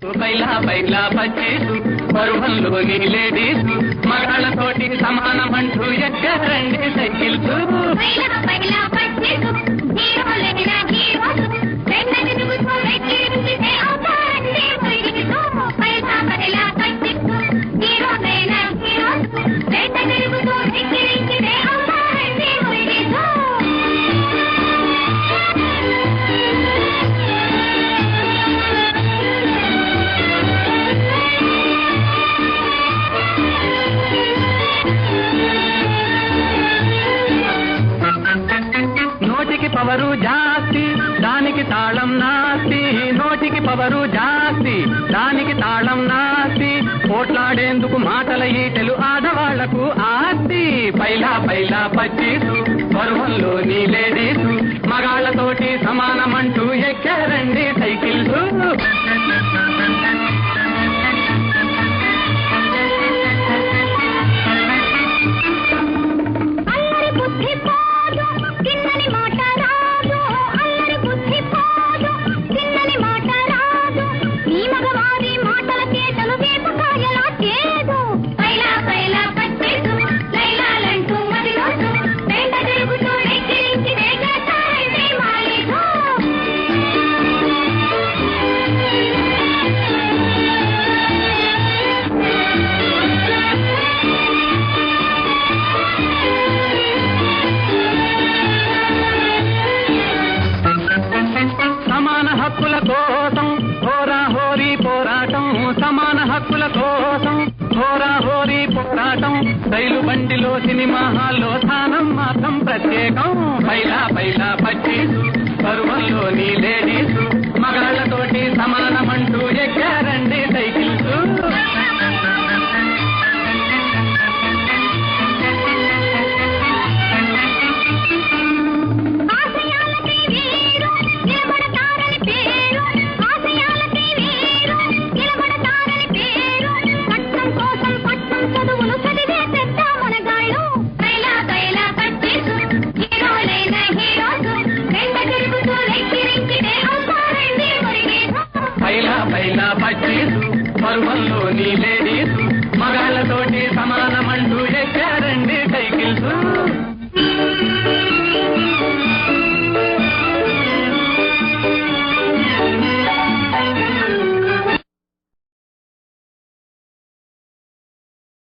పైలా పైలా పచ్చేసు పరువంలోని ladies మగాళ్ళతోటి సమానమంటూ ఎక్కరండి cycles. నోటికి power జాస్తి దానికి తాళం నాస్తి, నోటికి పవరు జాస్తి దానికి తాళం నాస్తి, పోట్లాడేందుకు మాటల ఈటెలు ఆడవాళ్లకు ఆస్తి. పైలా పైలా పచ్చీసు పరువంలోని లేడీసు మగాళ్లతోటి సమానమంటూ ఎక్కారండి సైకిల్స్. సమాన హక్కుల కోసం హోరాహోరీ పోరాటం, సమాన హక్కుల కోసం హోరాహోరీ పోరాటం, రైలు బండిలో సినిమా హాల్లో స్థానం మాత్రం ప్రత్యేకం. పైలా పైలా పచ్చీసు పరువంలోని లేడీసు మగాళ్లతోటి సమానమంటూ